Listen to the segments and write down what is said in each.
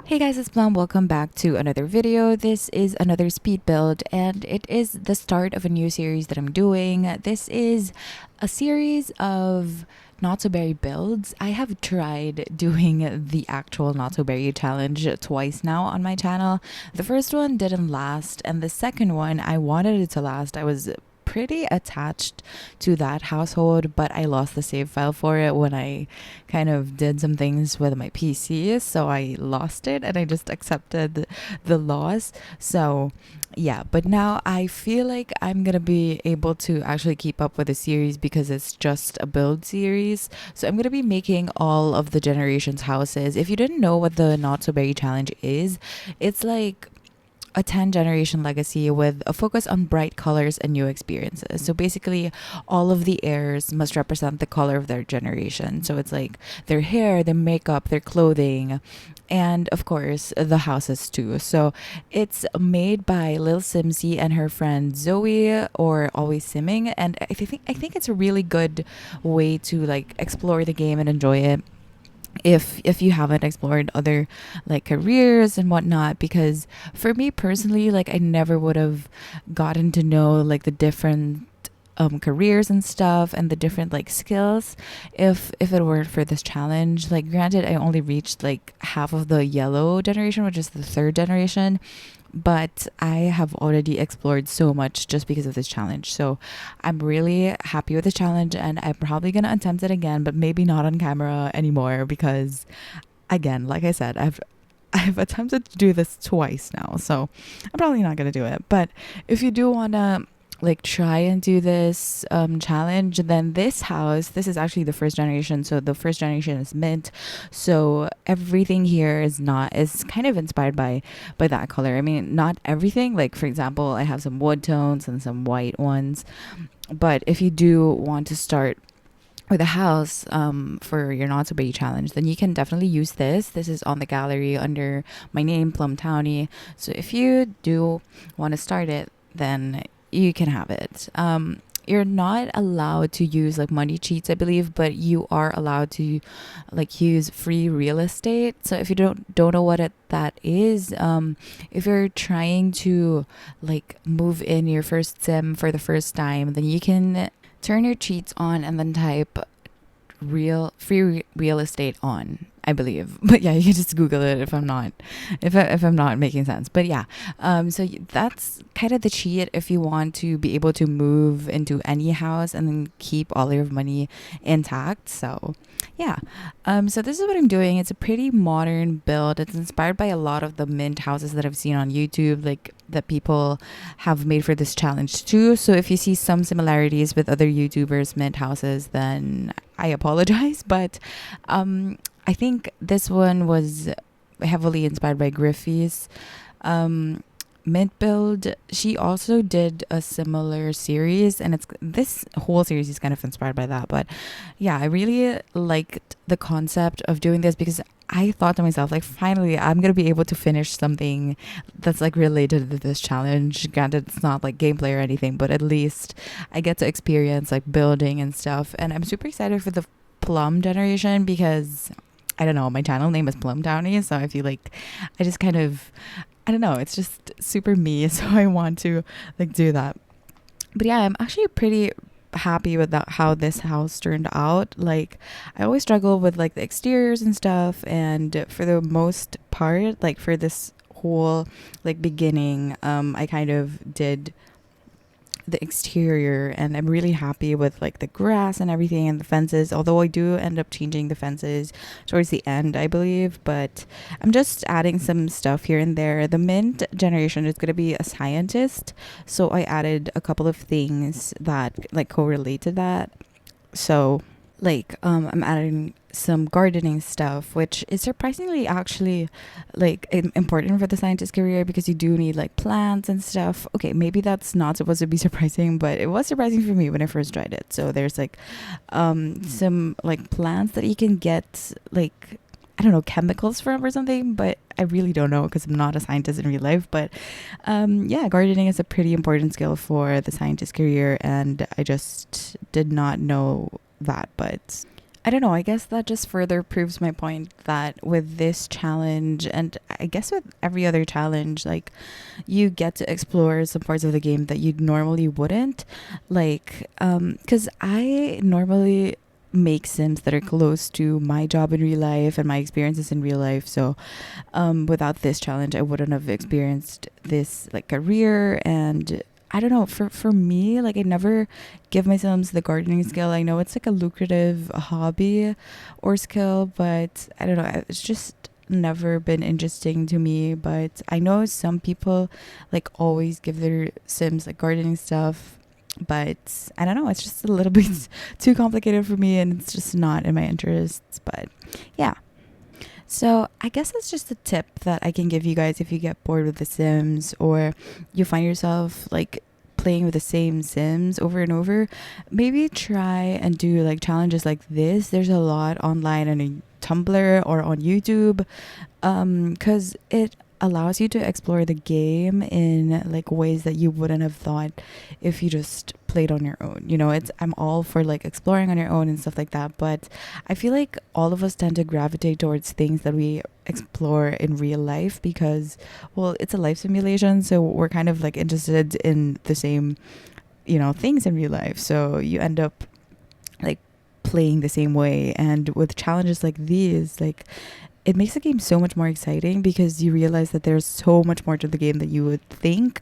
Hey guys, it's Plum. Welcome back to another video. This is another speed build and it is the start of a new series that I'm doing. This is a series of not so berry builds. I have tried doing the actual not so berry challenge twice now on my channel. The first one didn't last, and the second one I wanted it to last. I was pretty attached to that household, but I lost the save file for it when I kind of did some things with my PC, so I lost it and I just accepted the loss. So yeah, but now I feel like I'm gonna be able to actually keep up with the series because it's just a build series. So I'm gonna be making all of the generations houses. If you didn't know what the not so berry challenge is, it's like a 10 generation legacy with a focus on bright colors and new experiences. So basically, all of the heirs must represent the color of their generation. So it's like their hair, their makeup, their clothing, and of course, the houses too. So it's made by Lil Simsy and her friend Zoe, or Always Simming. And I think it's a really good way to like explore the game and enjoy it if you haven't explored other like careers and whatnot, because for me personally, like I never would have gotten to know like the different careers and stuff and the different like skills if it weren't for this challenge. Like granted, I only reached like half of the yellow generation, which is the third generation, but I have already explored so much just because of this challenge. So I'm really happy with the challenge, and I'm probably gonna attempt it again, but maybe not on camera anymore because, again, like I said, I've attempted to do this twice now, so I'm probably not gonna do it. But if you do wanna like try and do this challenge, then this is actually the first generation. So the first generation is mint, so everything here is kind of inspired by that color. I mean, not everything, like for example, I have some wood tones and some white ones, but if you do want to start with a house for your not so berry challenge, then you can definitely use this is on the gallery under my name, plumtownie. So if you do want to start it, then you can have it. You're not allowed to use like money cheats, I believe, but you are allowed to like use free real estate. So if you don't know what that is, if you're trying to like move in your first sim for the first time, then you can turn your cheats on and then type real estate on, I believe. But yeah, you can just Google it if I'm not making sense. But yeah, so that's kind of the cheat if you want to be able to move into any house and then keep all your money intact. So yeah, so this is what I'm doing. It's a pretty modern build. It's inspired by a lot of the mint houses that I've seen on YouTube, like that people have made for this challenge too. So if you see some similarities with other YouTubers' mint houses, then I apologize. But I think this one was heavily inspired by Griffey's mint build. She also did a similar series, and it's this whole series is kind of inspired by that. But yeah, I really liked the concept of doing this because I thought to myself, like, finally I'm gonna be able to finish something that's like related to this challenge. Granted, it's not like gameplay or anything, but at least I get to experience like building and stuff. And I'm super excited for the plum generation because I don't know, my channel name is plumtownie, so I feel like I just kind of, I don't know, it's just super me, so I want to like do that. But yeah, I'm actually pretty happy with how this house turned out. Like I always struggle with like the exteriors and stuff, and for the most part, like for this whole like beginning, I kind of did the exterior, and I'm really happy with like the grass and everything and the fences, although I do end up changing the fences towards the end, I believe. But I'm just adding some stuff here and there. The mint generation is going to be a scientist, so I added a couple of things that like correlate to that. So like I'm adding some gardening stuff, which is surprisingly actually like important for the scientist career because you do need like plants and stuff. Okay, maybe that's not supposed to be surprising, but it was surprising for me when I first tried it. So there's like some like plants that you can get like, I don't know, chemicals from or something, but I really don't know because I'm not a scientist in real life. But yeah, gardening is a pretty important skill for the scientist career, and I just did not know that. But I don't know. I guess that just further proves my point that with this challenge, and I guess with every other challenge, like you get to explore some parts of the game that you normally wouldn't. Like, because I normally make sims that are close to my job in real life and my experiences in real life. So, without this challenge, I wouldn't have experienced this like career. And I don't know, for me, like I never give myself the gardening skill. I know it's like a lucrative hobby or skill, but I don't know, it's just never been interesting to me. But I know some people like always give their sims like gardening stuff, but I don't know, it's just a little bit too complicated for me, and it's just not in my interests. But yeah, so I guess that's just a tip that I can give you guys if you get bored with The Sims, or you find yourself like playing with the same Sims over and over. Maybe try and do like challenges like this. There's a lot online on Tumblr or on YouTube, because it allows you to explore the game in like ways that you wouldn't have thought if you just played on your own. You know, it's I'm all for like exploring on your own and stuff like that, but I feel like all of us tend to gravitate towards things that we explore in real life because, well, it's a life simulation, so we're kind of like interested in the same, you know, things in real life. So you end up like playing the same way. And with challenges like these, like it makes the game so much more exciting because you realize that there's so much more to the game that you would think.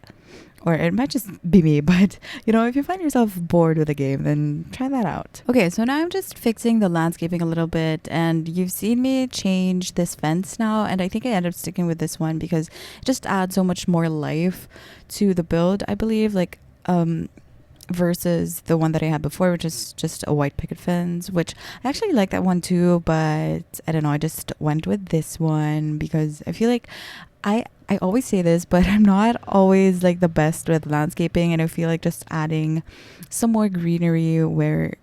Or it might just be me, but you know, if you find yourself bored with a game, then try that out. Okay, so now I'm just fixing the landscaping a little bit, and you've seen me change this fence now, and I think I ended up sticking with this one because it just adds so much more life to the build, I believe. Like, versus the one that I had before, which is just a white picket fence, which I actually like that one too, but I don't know, I just went with this one because I feel like I always say this, but I'm not always like the best with landscaping, and I feel like just adding some more greenery where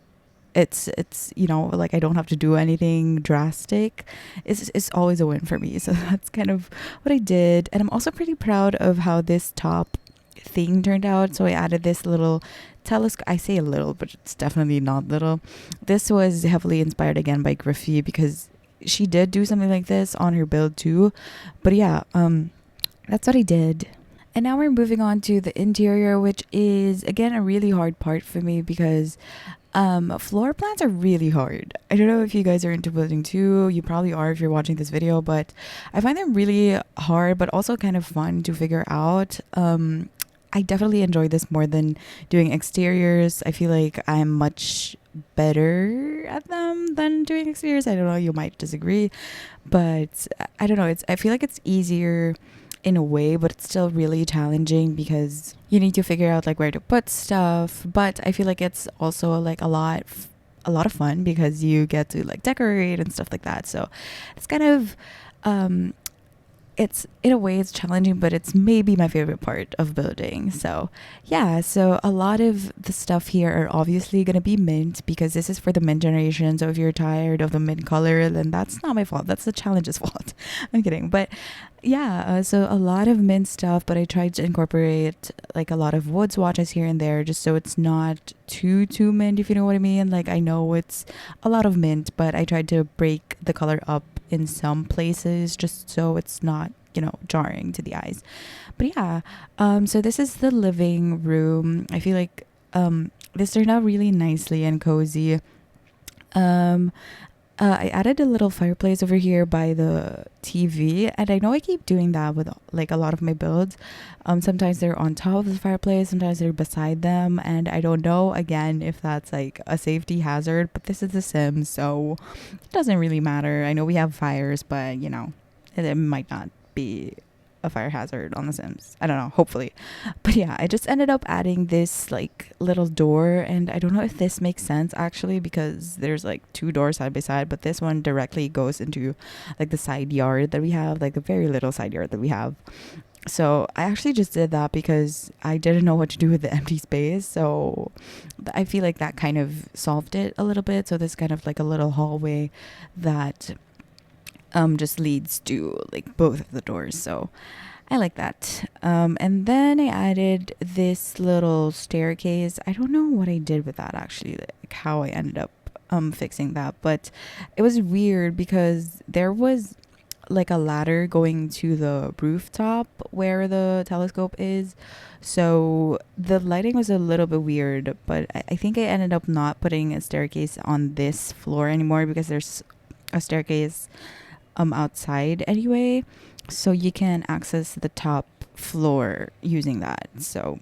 it's you know, like I don't have to do anything drastic is always a win for me. So that's kind of what I did, and I'm also pretty proud of how this top thing turned out. So I added this little telescope. I say a little, but it's definitely not little. This was heavily inspired again by Griffey because she did do something like this on her build too. But yeah, that's what I did. And now we're moving on to the interior, which is again a really hard part for me because floor plans are really hard. I don't know if you guys are into building too. You probably are if you're watching this video, but I find them really hard, but also kind of fun to figure out. I definitely enjoy this more than doing exteriors. I feel like I'm much better at them than doing exteriors. I don't know, you might disagree, but I don't know. I feel like it's easier in a way, but it's still really challenging because you need to figure out like where to put stuff. But I feel like it's also like a lot of fun because you get to like decorate and stuff like that. So it's kind of it's in a way it's challenging, but it's maybe my favorite part of building. So yeah, so a lot of the stuff here are obviously going to be mint because this is for the mint generation. So if you're tired of the mint color, then that's not my fault, that's the challenge's fault. I'm kidding. But yeah, so a lot of mint stuff, but I tried to incorporate like a lot of wood swatches here and there just so it's not too mint, if you know what I mean. Like I know it's a lot of mint, but I tried to break the color up in some places just so it's not, you know, jarring to the eyes. But yeah, so this is the living room. I feel like this turned out really nicely and cozy. I added a little fireplace over here by the TV, and I know I keep doing that with like a lot of my builds. Sometimes they're on top of the fireplace, sometimes they're beside them, and I don't know again if that's like a safety hazard, but this is The Sims, so it doesn't really matter. I know we have fires, but you know, it might not be a fire hazard on The Sims. I don't know, hopefully. But yeah, I just ended up adding this like little door, and I don't know if this makes sense actually because there's like two doors side by side, but this one directly goes into like the side yard that we have, like a very little side yard that we have. So I actually just did that because I didn't know what to do with the empty space. So I feel like that kind of solved it a little bit. So this kind of like a little hallway that just leads to like both of the doors. So I like that. And then I added this little staircase. I don't know what I did with that actually, like how I ended up fixing that. But it was weird because there was like a ladder going to the rooftop where the telescope is. So the lighting was a little bit weird, but I think I ended up not putting a staircase on this floor anymore because there's a staircase outside anyway. So you can access the top floor using that. So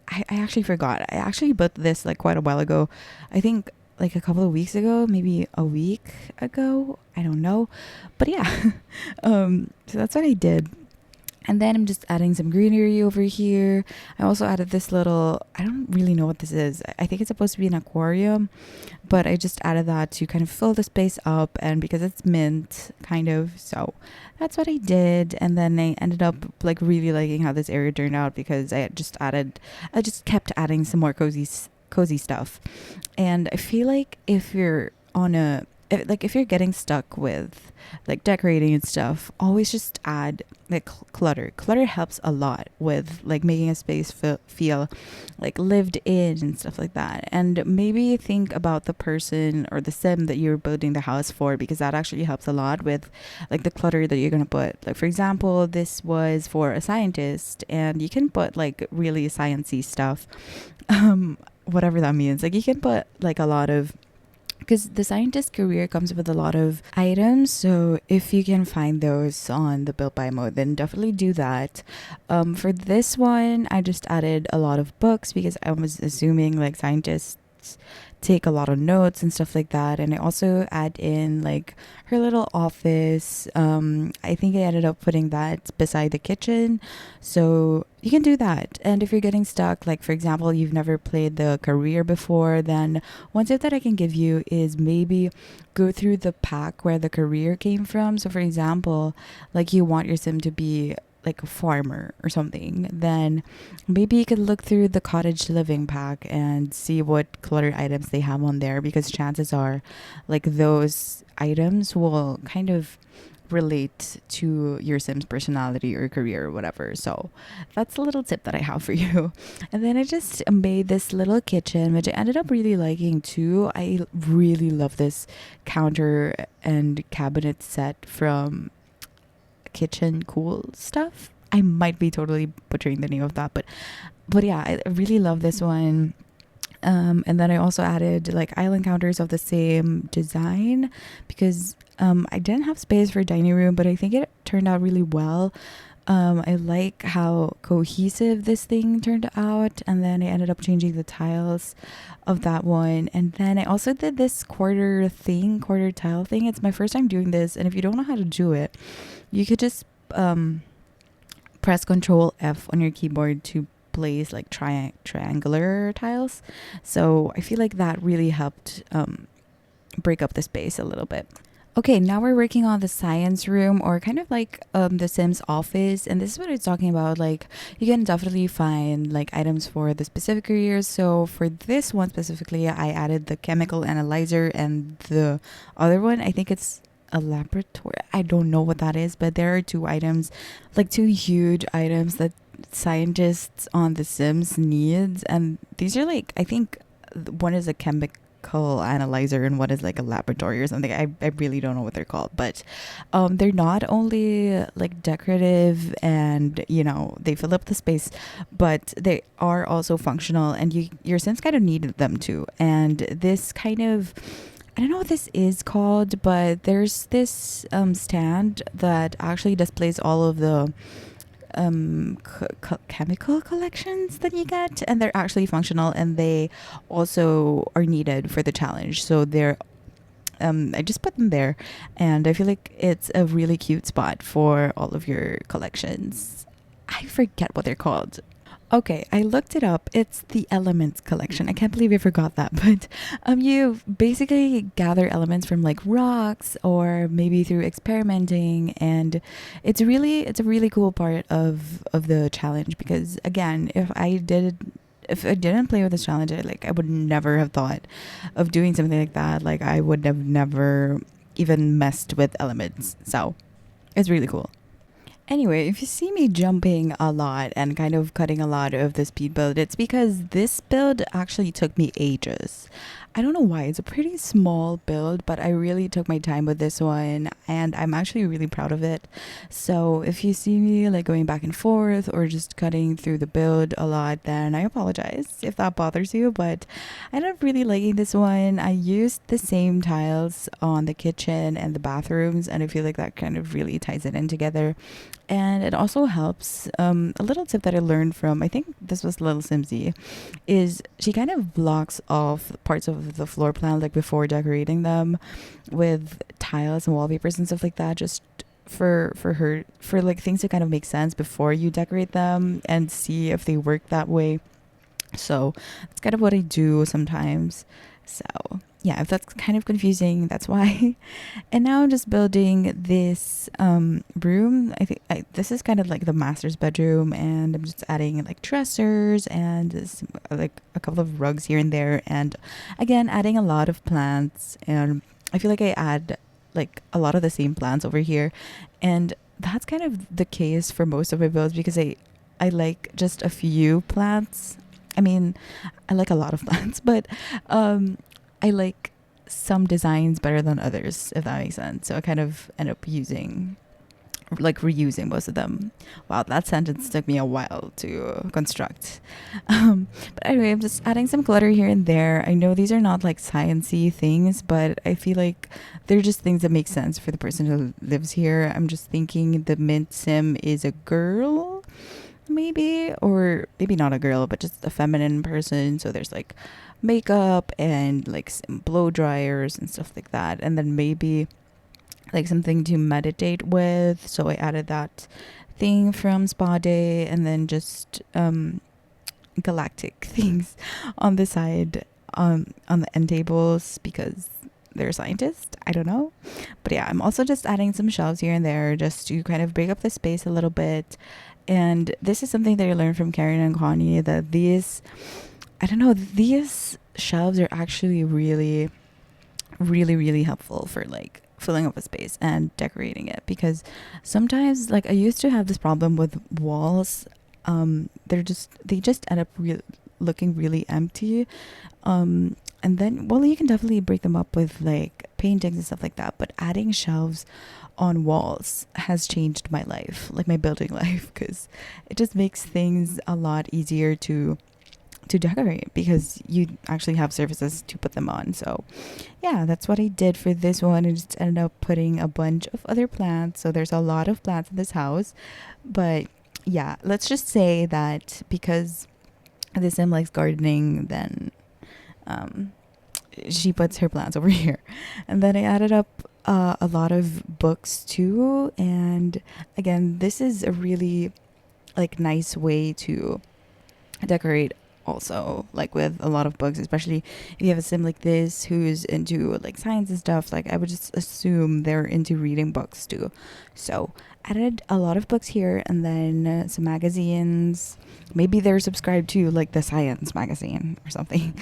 I actually forgot. I actually built this like quite a while ago. I think like a couple of weeks ago, maybe a week ago. I don't know. But yeah. So that's what I did. And then I'm just adding some greenery over here. I also added this little, I don't really know what this is. I think it's supposed to be an aquarium, but I just added that to kind of fill the space up, and because it's mint kind of. So that's what I did. And then I ended up like really liking how this area turned out because I just kept adding some more cozy stuff. And I feel like if you're on a if you're getting stuck with like decorating and stuff, always just add like clutter helps a lot with like making a space feel like lived in and stuff like that. And maybe think about the person or the sim that you're building the house for, because that actually helps a lot with like the clutter that you're gonna put. Like for example, this was for a scientist, and you can put like really sciencey stuff, whatever that means. Like you can put like a lot of, because the scientist career comes with a lot of items. So if you can find those on the build by mode, then definitely do that. For this one, I just added a lot of books because I was assuming like scientists take a lot of notes and stuff like that. And I also add in like her little office. I think I ended up putting that beside the kitchen, so you can do that. And if you're getting stuck, like for example you've never played the career before, then one tip that I can give you is maybe go through the pack where the career came from. So for example, like you want your sim to be like a farmer or something, then maybe you could look through the cottage living pack and see what clutter items they have on there, because chances are like those items will kind of relate to your sim's personality or career or whatever. So that's a little tip that I have for you. And then I just made this little kitchen, which I ended up really liking too. I really love this counter and cabinet set from Kitchen Cool Stuff. I might be totally butchering the name of that, but yeah, I really love this one. And then I also added like island counters of the same design because I didn't have space for a dining room, but I think it turned out really well. I like how cohesive this thing turned out. And then I ended up changing the tiles of that one. And then I also did this quarter tile thing. It's my first time doing this, and if you don't know how to do it, you could just press Control F on your keyboard to place like triangular tiles. So I feel like that really helped break up the space a little bit. Okay, now we're working on the science room, or kind of like the Sims office. And this is what I was talking about. Like you can definitely find like items for the specific careers. So for this one specifically, I added the chemical analyzer, and the other one, I think it's a laboratory. I don't know what that is, but there are two items, like two huge items that scientists on the Sims needs. And these are like, I think one is a chemical analyzer and what is like a laboratory or something. I really don't know what they're called, but they're not only like decorative and they fill up the space, but they are also functional, and your Sims kind of needed them too. And this kind of, I don't know what this is called, but there's this stand that actually displays all of the chemical collections that you get, and they're actually functional, and they also are needed for the challenge. So they're I just put them there, and I feel like it's a really cute spot for all of your collections. I forget what they're called. Okay, I looked it up. It's the Elements collection. I can't believe I forgot that. But you basically gather elements from like rocks, or maybe through experimenting, and it's a really cool part of the challenge, because again, if I didn't play with this challenge, I would never have thought of doing something like that. Like I would have never even messed with elements. So it's really cool. Anyway, if you see me jumping a lot and kind of cutting a lot of the speed build, it's because this build actually took me ages. I don't know why. It's a pretty small build, but I really took my time with this one and I'm actually really proud of it. So if you see me like going back and forth or just cutting through the build a lot, then I apologize if that bothers you, but I ended up really liking this one. I used the same tiles on the kitchen and the bathrooms, and I feel like that kind of really ties it in together. And it also helps. A little tip that I learned from, I think this was Little Simsy, is she kind of blocks off parts of the floor plan like before decorating them with tiles and wallpapers and stuff like that, just for her, for like things to kind of make sense before you decorate them and see if they work that way. So that's kind of what I do sometimes. So yeah, if that's kind of confusing, that's why. And now I'm just building this room. I think this is kind of like the master's bedroom, and I'm just adding like dressers and like a couple of rugs here and there, and again adding a lot of plants. And I feel like I add like a lot of the same plants over here, and that's kind of the case for most of my builds because I like just a few plants. I mean, I like a lot of plants, but I like some designs better than others, if that makes sense. So I kind of end up using, like reusing most of them. Wow, that sentence took me a while to construct. But anyway, I'm just adding some clutter here and there. I know these are not like sciencey things, but I feel like they're just things that make sense for the person who lives here. I'm just thinking the mint sim is a girl, maybe, or maybe not a girl, but just a feminine person. So there's like makeup and like some blow dryers and stuff like that, and then maybe like something to meditate with. So I added that thing from Spa Day, and then just galactic things on the side, on the end tables, because they're scientists. I don't know. But yeah, I'm also just adding some shelves here and there just to kind of break up the space a little bit. And this is something that I learned from Karen and Connie, that these, I don't know, these shelves are actually really, really, really helpful for like filling up a space and decorating it, because sometimes like I used to have this problem with walls. They just end up looking really empty. And then, well, you can definitely break them up with like paintings and stuff like that, but adding shelves on walls has changed my life, like my building life, because it just makes things a lot easier to decorate because you actually have surfaces to put them on. So yeah, that's what I did for this one. I just ended up putting a bunch of other plants. So there's a lot of plants in this house. But yeah, let's just say that because the sim likes gardening, then she puts her plants over here. And then I added up a lot of books too. And again, this is a really like nice way to decorate also, like with a lot of books, especially if you have a sim like this who's into like science and stuff. Like I would just assume they're into reading books too. So added a lot of books here, and then some magazines. Maybe they're subscribed to like the science magazine or something.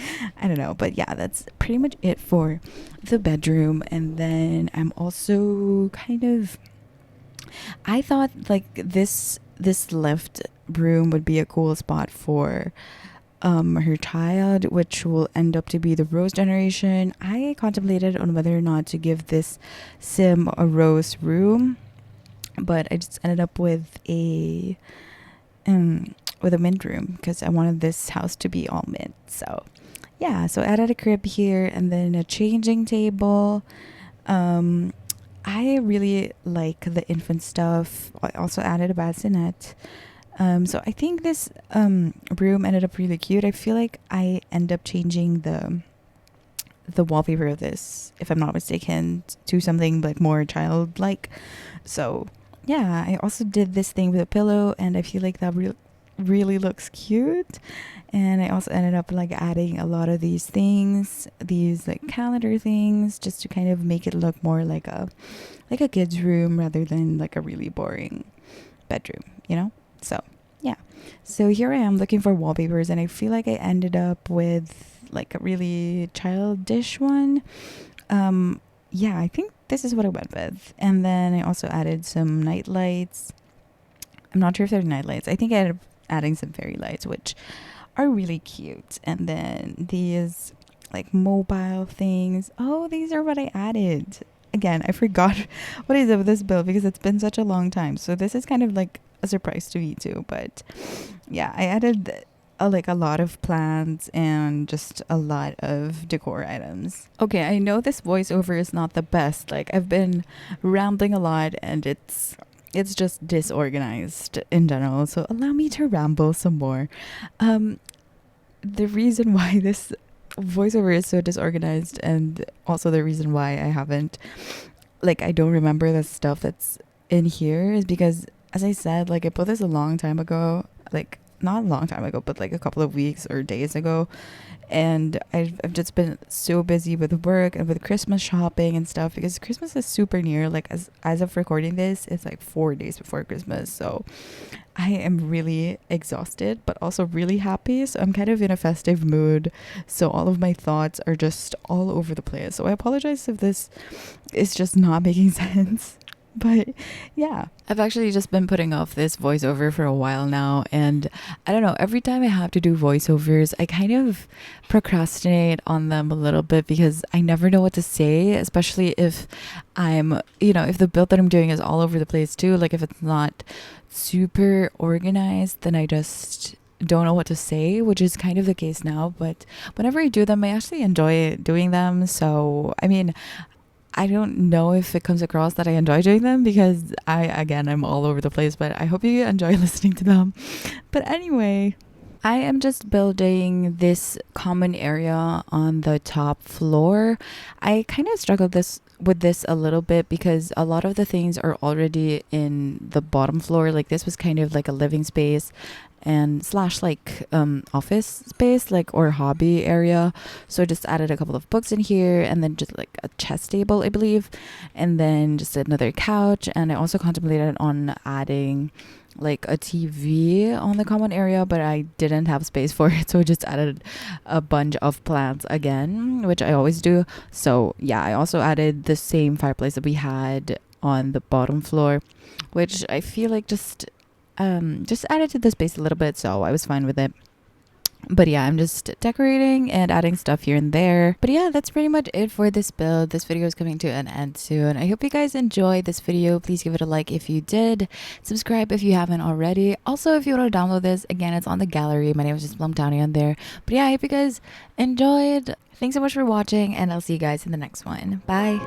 I don't know, but yeah, that's pretty much it for the bedroom. And then I'm also kind of, I thought like this left room would be a cool spot for her child, which will end up to be the Rose generation. I contemplated on whether or not to give this sim a Rose room, but I just ended up with a mint room because I wanted this house to be all mint. So yeah, so I added a crib here and then a changing table. I really like the infant stuff. I also added a bassinet. So I think this room ended up really cute. I feel like I end up changing the wallpaper of this, if I'm not mistaken, to something like more childlike. So yeah, I also did this thing with a pillow, and I feel like that really looks cute. And I also ended up like adding a lot of these things, these like calendar things, just to kind of make it look more like a kid's room rather than like a really boring bedroom, you know? So yeah, so here I am looking for wallpapers, and I feel like I ended up with like a really childish one. Yeah, I think this is what I went with. And then I also added some night lights. I'm not sure if they're night lights. I think I ended up adding some fairy lights, which are really cute. And then these like mobile things. Oh, these are what I added. Again, I forgot what I did with this build because it's been such a long time. So this is kind of like a surprise to me too. But yeah, I added like a lot of plants and just a lot of decor items. Okay, I know this voiceover is not the best. Like I've been rambling a lot and it's just disorganized in general. So allow me to ramble some more. The reason why this voiceover is so disorganized, and also the reason why I don't remember the stuff that's in here, is because, as I said, like I put this a long time ago, like not a long time ago, but like a couple of weeks or days ago. And I've just been so busy with work and with Christmas shopping and stuff, because Christmas is super near. Like as of recording this, it's like 4 days before Christmas. So I am really exhausted, but also really happy. So I'm kind of in a festive mood. So all of my thoughts are just all over the place. So I apologize if this is just not making sense. But yeah, I've actually just been putting off this voiceover for a while now. And I don't know, every time I have to do voiceovers, I kind of procrastinate on them a little bit because I never know what to say, especially if if the build that I'm doing is all over the place too. Like if it's not super organized, then I just don't know what to say, which is kind of the case now. But whenever I do them, I actually enjoy doing them. So, I mean, I don't know if it comes across that I enjoy doing them because I'm all over the place, but I hope you enjoy listening to them. But anyway, I am just building this common area on the top floor. I kind of struggled with this a little bit because a lot of the things are already in the bottom floor. Like this was kind of like a living space and slash like office space, like, or hobby area. So I just added a couple of books in here, and then just like a chess table, I believe, and then just another couch. And I also contemplated on adding like a TV on the common area, but I didn't have space for it, so I just added a bunch of plants again, which I always do. So yeah, I also added the same fireplace that we had on the bottom floor, which I feel like just added to the space a little bit, so I was fine with it. But yeah, I'm just decorating and adding stuff here and there. But yeah, that's pretty much it for this build. This video is coming to an end soon. I hope you guys enjoyed this video. Please give it a like if you did. Subscribe if you haven't already. Also, if you want to download this, again, it's on the gallery. My name is just plumtownie on there. But yeah, I hope you guys enjoyed. Thanks so much for watching, and I'll see you guys in the next one. Bye.